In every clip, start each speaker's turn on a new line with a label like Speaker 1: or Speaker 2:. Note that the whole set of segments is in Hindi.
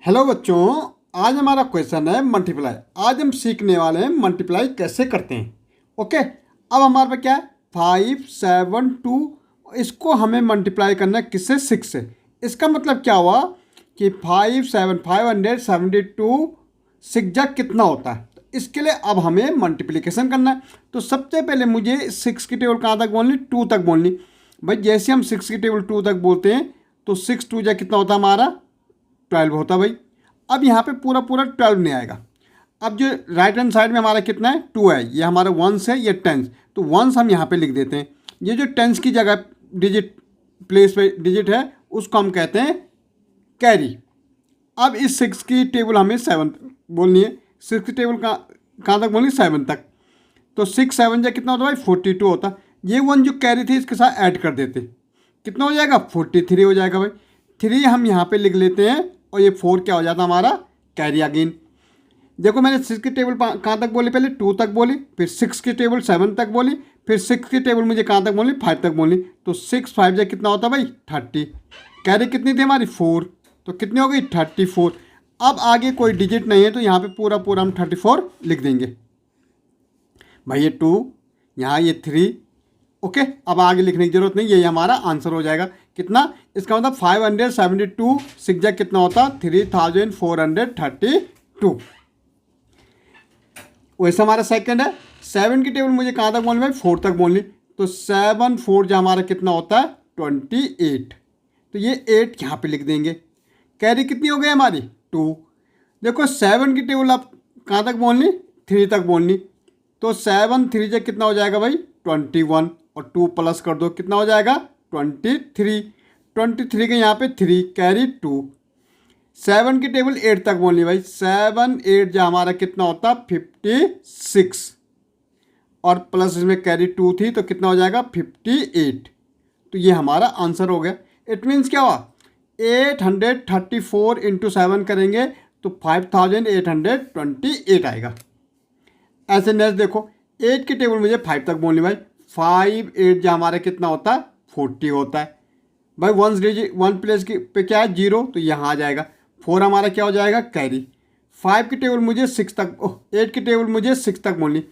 Speaker 1: हेलो बच्चों, आज हमारा क्वेश्चन है मल्टीप्लाई। आज हम सीखने वाले हैं मल्टीप्लाई कैसे करते हैं। ओके, अब हमारे पास क्या है 572, इसको हमें मल्टीप्लाई करना है किससे, 6 से। इसका मतलब क्या हुआ कि 572 6 जा कितना होता है। तो इसके लिए अब हमें मल्टीप्लिकेशन करना है। तो सबसे पहले मुझे 6 की टेबल कहाँ तक बोलनी, 2 तक बोलनी। भाई जैसे हम 6 की टेबल 2 तक बोलते हैं तो 6 2 जा कितना होता है हमारा 12 होता भाई। अब यहाँ पे पूरा पूरा 12 नहीं आएगा। अब जो राइट हैंड साइड में हमारा कितना है 2 है, ये हमारा वंस है, ये टेंस। तो वंस हम यहाँ पे लिख देते हैं। ये जो टेंस की जगह डिजिट प्लेस पे डिजिट है उसको हम कहते हैं कैरी। अब इस 6 की टेबल हमें 7 बोलनी है। 6 की टेबल कहाँ तक बोलनी, 7 तक। तो 6 7 जा कितना होता है भाई 42 होता। ये वन जो कैरी थी इसके साथ ऐड कर देते, कितना हो जाएगा 43 हो जाएगा भाई। 3 हम यहाँ पे लिख लेते हैं और ये 4 क्या हो जाता हमारा कैरी अगेन। देखो मैंने 6 की टेबल कहाँ तक बोली, पहले 2 तक बोली, फिर 6 की टेबल 7 तक बोली, फिर 6 की टेबल मुझे कहाँ तक बोली 5 तक बोली। तो 6 5 जा कितना होता भाई 30। कैरी कितनी थी हमारी 4, तो कितनी हो गई 34। अब आगे कोई डिजिट नहीं है तो यहाँ पे पूरा पूरा हम 34 लिख देंगे भाई। ये 2, यहाँ ये 3। ओके, अब आगे लिखने की जरूरत नहीं, यही हमारा आंसर हो जाएगा। कितना, इसका मतलब 572 6 जा कितना होता 3432। वैसे हमारा सेकंड है। 7 की टेबल मुझे कहाँ तक बोलनी भाई 4 तक बोलनी। तो 7 4 जा हमारा कितना होता है 28। तो ये 8 यहाँ पे लिख देंगे। कैरी कितनी हो गई हमारी 2। देखो 7 की टेबल आप कहाँ तक बोलनी 3 तक बोलनी। तो 7 3 जा कितना हो जाएगा भाई 21, और 2 प्लस कर दो कितना हो जाएगा 23। 23 के यहाँ पे 3 कैरी 2। 7 की टेबल 8 तक बोलनी भाई। 7 8 जो हमारा कितना होता 56, और प्लस इसमें कैरी 2 थी तो कितना हो जाएगा 58। तो ये हमारा आंसर हो गया। इट मीन्स क्या हुआ 834 इंटू 7 करेंगे तो 5828 आएगा। ऐसे नेक्स्ट देखो 8 की टेबल मुझे 5 तक बोलनी भाई। 5 8 जो हमारा कितना होता है 40 होता है भाई। वन प्लेस की पे क्या है 0, तो यहाँ आ जाएगा। 4 हमारा क्या हो जाएगा कैरी। 5 की टेबल मुझे 6 तक 8 की टेबल मुझे 6 तक बोलनी।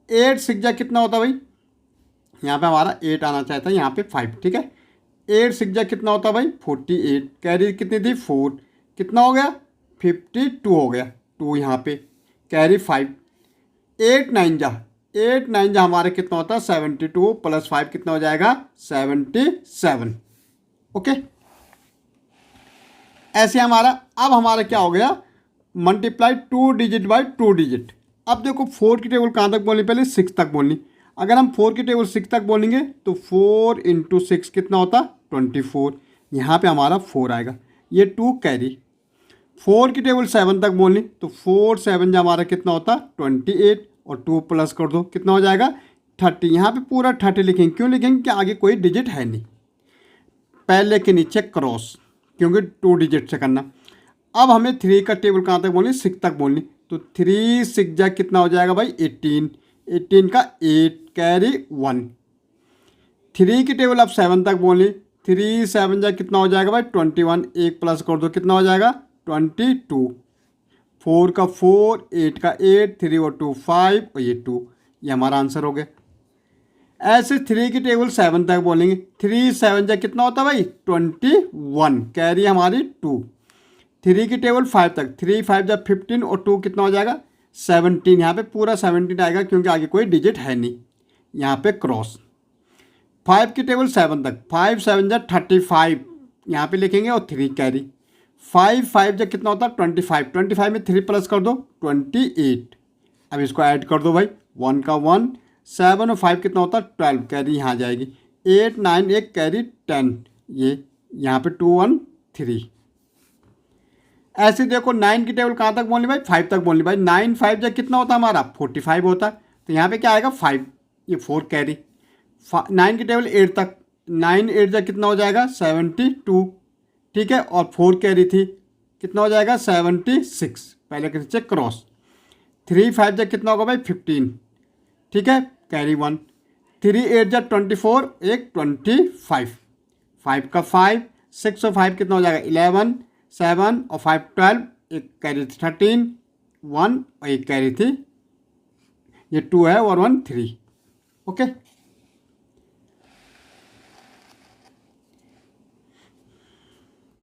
Speaker 1: 8 6 जा कितना होता भाई, यहाँ पे हमारा 8 आना चाहता है, यहाँ पे 5। ठीक है, 8 6 जा कितना होता भाई 48। कैरी कितनी थी 4, कितना हो गया 52 हो गया। 2 यहाँ पे कैरी 5। 8 9 जा हमारा कितना होता है 72, प्लस 5 कितना हो जाएगा 77। ओके, ऐसे हमारा अब हमारा क्या हो गया मल्टीप्लाई 2 डिजिट बाय 2 डिजिट। अब देखो 4 की टेबल कहाँ तक बोलनी, पहले 6 तक बोलनी। अगर हम 4 की टेबल 6 तक बोलेंगे तो 4 इंटू 6 कितना होता 24। यहाँ पे हमारा 4 आएगा, ये 2 कैरी। 4 की टेबल 7 तक बोलनी तो 4 7 जो हमारा कितना होता 28, और 2 प्लस कर दो कितना हो जाएगा 30। यहाँ पे पूरा 30 लिखेंगे, क्यों लिखेंगे कि आगे कोई डिजिट है नहीं, पहले के नीचे क्रॉस, क्योंकि 2 डिजिट से करना। अब हमें 3 का टेबल कहाँ तक बोलनी 6 तक बोलनी। तो 3 6 जा कितना हो जाएगा भाई 18। 18 का 8 कैरी 1। 3 की टेबल अब 7 तक बोलनी। 3 7 जा कितना हो जाएगा भाई 21। 1 प्लस कर दो कितना हो जाएगा 22। 4 का 4 8 का 8 3 और 2 5, और ये 2, ये हमारा आंसर हो गया। ऐसे 3 की टेबल 7 तक बोलेंगे। 3 7 जा कितना होता है भाई 21, कैरी हमारी 2। 3 की टेबल 5 तक 3 5 जा 15, और 2 कितना हो जाएगा 17। यहाँ पे पूरा 17 आएगा क्योंकि आगे कोई डिजिट है नहीं, यहाँ पे क्रॉस। 5 की टेबल 7 तक 5 7 जा 35, यहाँ पे लिखेंगे, और 3 कैरी। 5 5 जा कितना होता है 25। 25 में 3 प्लस कर दो 28। अब इसको ऐड कर दो भाई, 1 का 1, 7 और 5 कितना होता है 12, कैरी यहाँ आ जाएगी। 8 9 1 कैरी 10, ये यहाँ पे 2 1 3। ऐसे देखो 9 की टेबल कहाँ तक बोलनी भाई 5 तक बोलनी भाई। 9 5 जा कितना होता है हमारा 45 होता है। तो यहाँ पे क्या आएगा 5, ये 4 कैरी। 9 की टेबल 8 तक 9 8 जा कितना हो जाएगा 72। ठीक है, और 4 कैरी थी कितना हो जाएगा 76, पहले के नीचे क्रॉस। 3 5 जा कितना होगा भाई 15। ठीक है, कैरी 1। 3 8 जा 24, एक 25। 5 का 5 6 और 5 कितना हो जाएगा 11, 7 और 5 12, एक कैरी थी 13, 1 और एक कैरी थी, ये 2 है और 1 3। ओके।